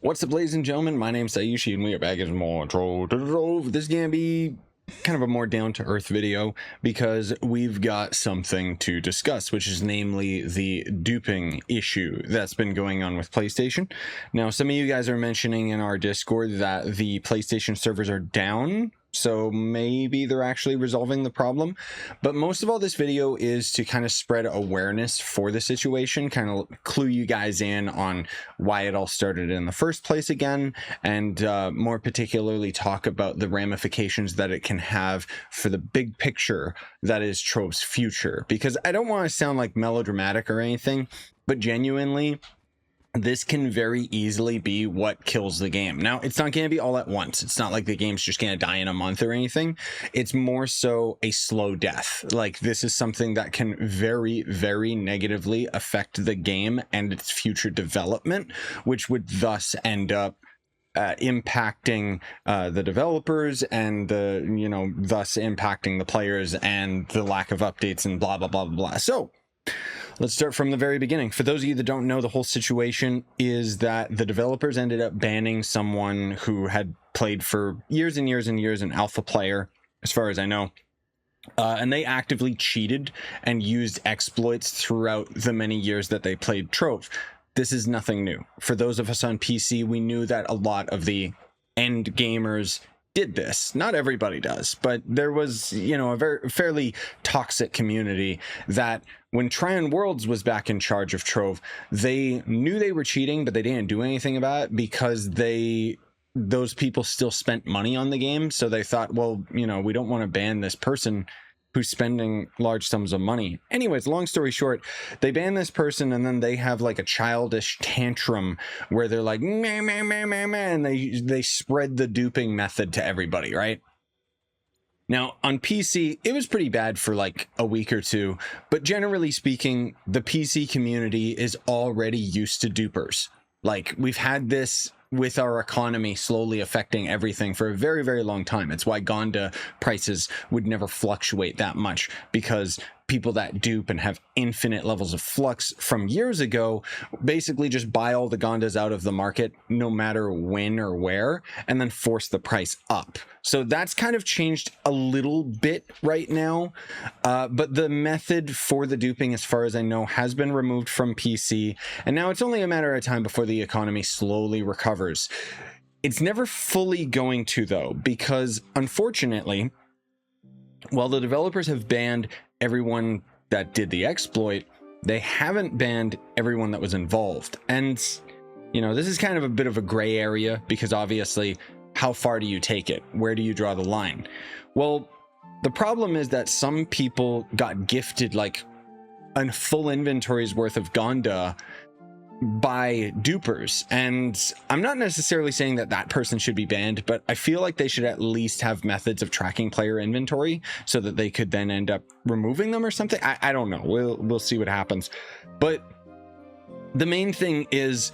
What's up, ladies and gentlemen? My name's Scyushi, and we are back at more Trove. This is gonna be kind of a more down-to-earth video because we've got something to discuss, which is namely the duping issue that's been going on with PlayStation. Now, some of you guys are mentioning in our Discord that the PlayStation servers are down, so maybe they're actually resolving the problem. But most of all, this video is to kind of spread awareness for the situation, kind of clue you guys in on why it all started in the first place again, and more particularly talk about the ramifications that it can have for the big picture that is Trove's future. Because I don't want to sound like melodramatic or anything, but genuinely, this can very easily be what kills the game. Now, it's not going to be all at once. It's not like the game's just going to die in a month or anything. It's more so a slow death. Like, this is something that can very, very negatively affect the game and its future development, which would thus end up impacting the developers and thus impacting the players and the lack of updates and blah, blah, blah, blah, blah. So, let's start from the very beginning. For those of you that don't know, the whole situation is that the developers ended up banning someone who had played for years and years and years, an alpha player, as far as I know. And they actively cheated and used exploits throughout the many years that they played Trove. This is nothing new. For those of us on PC, we knew that a lot of the end gamers did this. Not everybody does, but there was, a fairly toxic community that when Tryon Worlds was back in charge of Trove, they knew they were cheating, but they didn't do anything about it because those people still spent money on the game. So they thought, well, we don't want to ban this person who's spending large sums of money. Anyways, long story short, they ban this person and then they have like a childish tantrum where they're like, meh, meh, meh, meh, meh, and they spread the duping method to everybody, right? Now, on PC, it was pretty bad for like a week or two, but generally speaking, the PC community is already used to dupers. Like, we've had this with our economy slowly affecting everything for a very, very long time. It's why Gonda prices would never fluctuate that much, because people that dupe and have infinite levels of flux from years ago basically just buy all the Gondas out of the market no matter when or where, and then force the price up. So that's kind of changed a little bit right now, but the method for the duping, as far as I know, has been removed from PC, and now it's only a matter of time before the economy slowly recovers. It's never fully going to, though, because unfortunately, while the developers have banned everyone that did the exploit, they haven't banned everyone that was involved. And, this is kind of a bit of a gray area, because obviously, how far do you take it? Where do you draw the line? Well, the problem is that some people got gifted like a full inventory's worth of Gonda by dupers, and I'm not necessarily saying that that person should be banned, but I feel like they should at least have methods of tracking player inventory so that they could then end up removing them or something. I don't know. We'll see what happens. But the main thing is,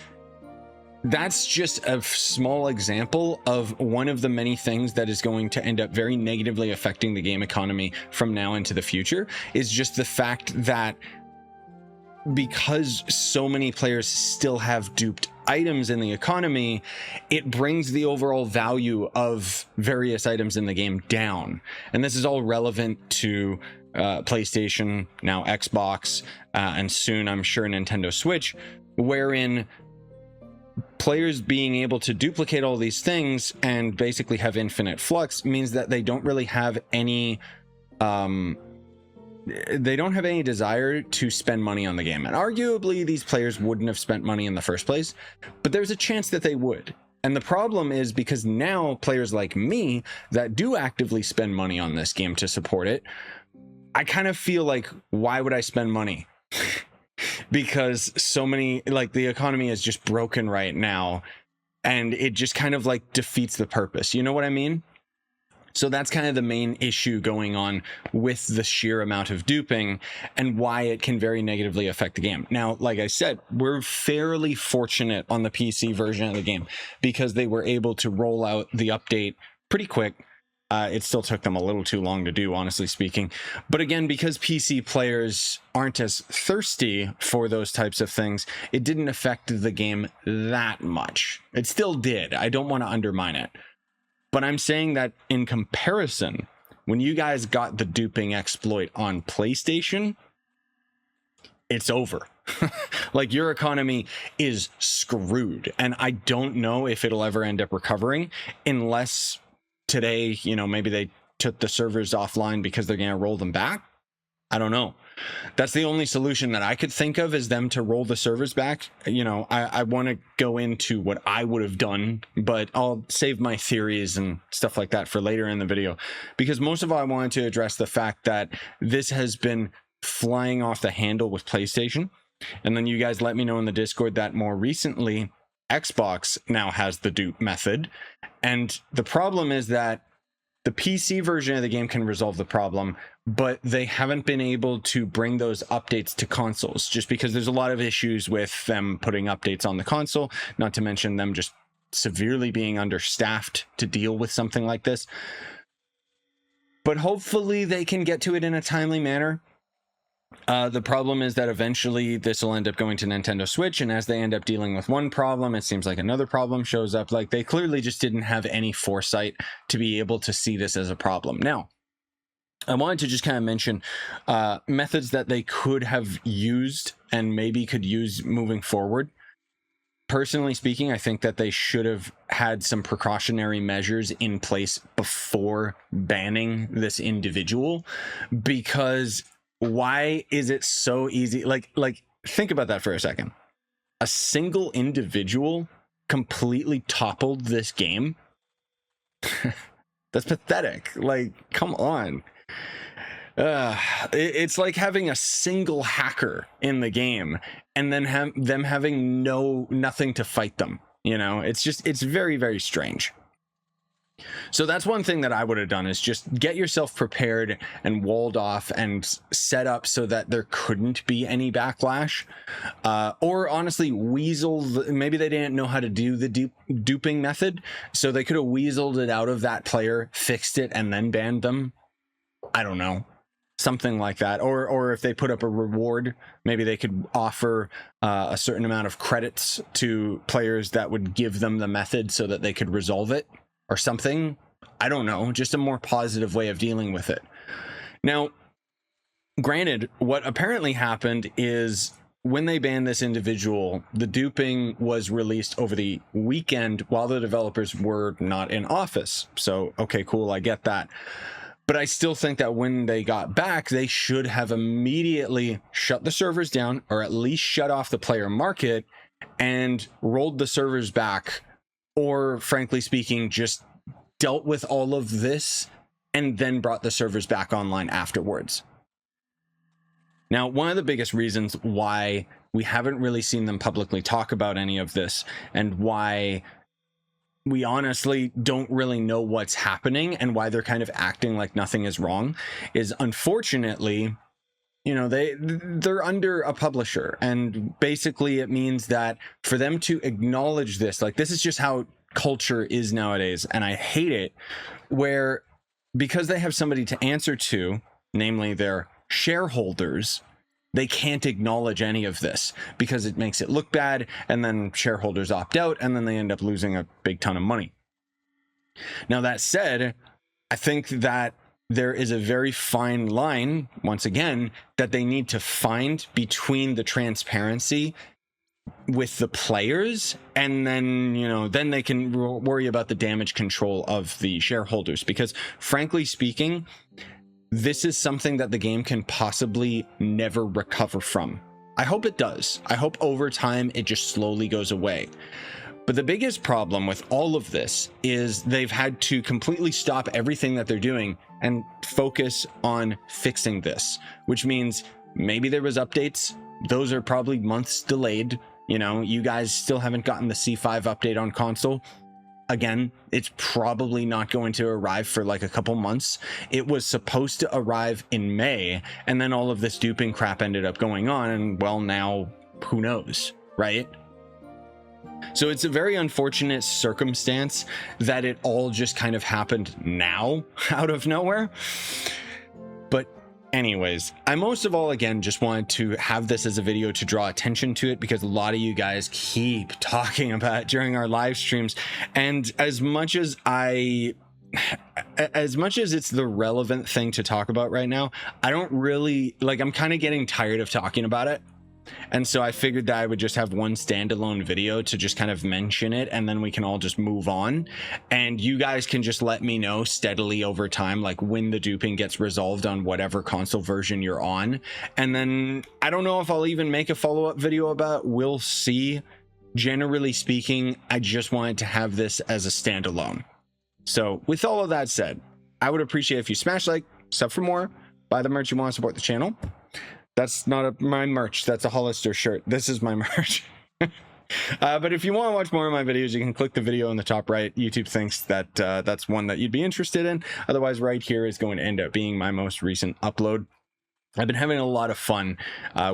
that's just a small example of one of the many things that is going to end up very negatively affecting the game economy from now into the future, is just the fact that because so many players still have duped items in the economy, it brings the overall value of various items in the game down. And this is all relevant to PlayStation, now Xbox, and soon I'm sure Nintendo Switch, wherein players being able to duplicate all these things and basically have infinite flux means that they don't really have any desire to spend money on the game. And arguably, these players wouldn't have spent money in the first place, but there's a chance that they would. And the problem is, because now players like me that do actively spend money on this game to support it, I kind of feel like, why would I spend money? Because so many, like, the economy is just broken right now, and it just kind of like defeats the purpose. You know what I mean? So that's kind of the main issue going on with the sheer amount of duping and why it can very negatively affect the game. Now, like I said, we're fairly fortunate on the PC version of the game because they were able to roll out the update pretty quick. It still took them a little too long to do, honestly speaking. But again, because PC players aren't as thirsty for those types of things, it didn't affect the game that much. It still did. I don't want to undermine it. But I'm saying that in comparison, when you guys got the duping exploit on PlayStation, it's over. Like, your economy is screwed. And I don't know if it'll ever end up recovering unless today, you know, maybe they took the servers offline because they're going to roll them back. I don't know. That's the only solution that I could think of, is them to roll the servers back. You know, I want to go into what I would have done, but I'll save my theories and stuff like that for later in the video, because most of all, I wanted to address the fact that this has been flying off the handle with PlayStation. And then you guys let me know in the Discord that more recently, Xbox now has the dupe method. And the problem is that the PC version of the game can resolve the problem, but they haven't been able to bring those updates to consoles, just because there's a lot of issues with them putting updates on the console, not to mention them just severely being understaffed to deal with something like this. But hopefully they can get to it in a timely manner. The problem is that eventually this will end up going to Nintendo Switch, and as they end up dealing with one problem, it seems like another problem shows up. Like, they clearly just didn't have any foresight to be able to see this as a problem. Now, I wanted to just kind of mention methods that they could have used and maybe could use moving forward. Personally speaking, I think that they should have had some precautionary measures in place before banning this individual, because why is it so easy? Like think about that for a second. A single individual completely toppled this game. That's pathetic. Like, come on. It's like having a single hacker in the game and then them having nothing to fight them. You know, it's very, very strange. So that's one thing that I would have done, is just get yourself prepared and walled off and set up so that there couldn't be any backlash. Or honestly, maybe they didn't know how to do the duping method, so they could have weaseled it out of that player, fixed it, and then banned them. I don't know. Something like that. Or if they put up a reward, maybe they could offer a certain amount of credits to players that would give them the method so that they could resolve it. Or something. I don't know, just a more positive way of dealing with it. Now, granted, what apparently happened is when they banned this individual, the duping was released over the weekend while the developers were not in office. So, okay, cool, I get that. But I still think that when they got back, they should have immediately shut the servers down, or at least shut off the player market and rolled the servers back. Or, frankly speaking, just dealt with all of this and then brought the servers back online afterwards. Now, one of the biggest reasons why we haven't really seen them publicly talk about any of this, and why we honestly don't really know what's happening and why they're kind of acting like nothing is wrong, is unfortunately, you know, they're under a publisher, and basically it means that for them to acknowledge this, like, this is just how culture is nowadays, and I hate it, where because they have somebody to answer to, namely their shareholders, they can't acknowledge any of this because it makes it look bad, and then shareholders opt out, and then they end up losing a big ton of money. Now, that said, I think that there is a very fine line, once again, that they need to find between the transparency with the players, and then, you know, then they can worry about the damage control of the shareholders. Because frankly speaking, this is something that the game can possibly never recover from. I hope it does. I hope over time it just slowly goes away. But the biggest problem with all of this is they've had to completely stop everything that they're doing and focus on fixing this, which means maybe there was updates. Those are probably months delayed. You know, you guys still haven't gotten the C5 update on console. Again, it's probably not going to arrive for like a couple months. It was supposed to arrive in May, and then all of this duping crap ended up going on, and well, now who knows, right? So it's a very unfortunate circumstance that it all just kind of happened now out of nowhere. But anyways, I most of all, again, just wanted to have this as a video to draw attention to it, because a lot of you guys keep talking about it during our live streams. And as much as it's the relevant thing to talk about right now, I don't really like, I'm kind of getting tired of talking about it. And so I figured that I would just have one standalone video to just kind of mention it, and then we can all just move on. And you guys can just let me know steadily over time, like when the duping gets resolved on whatever console version you're on. And then I don't know if I'll even make a follow-up video about it. We'll see. Generally speaking, I just wanted to have this as a standalone. So with all of that said, I would appreciate if you smash like, sub for more, buy the merch you want to support the channel. That's not my merch. That's a Hollister shirt. This is my merch. But if you want to watch more of my videos, you can click the video in the top right. YouTube thinks that that's one that you'd be interested in. Otherwise, right here is going to end up being my most recent upload. I've been having a lot of fun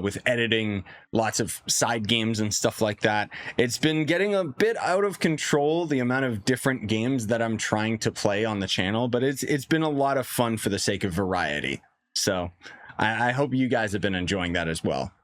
with editing, lots of side games and stuff like that. It's been getting a bit out of control, the amount of different games that I'm trying to play on the channel, but it's been a lot of fun for the sake of variety. So I hope you guys have been enjoying that as well.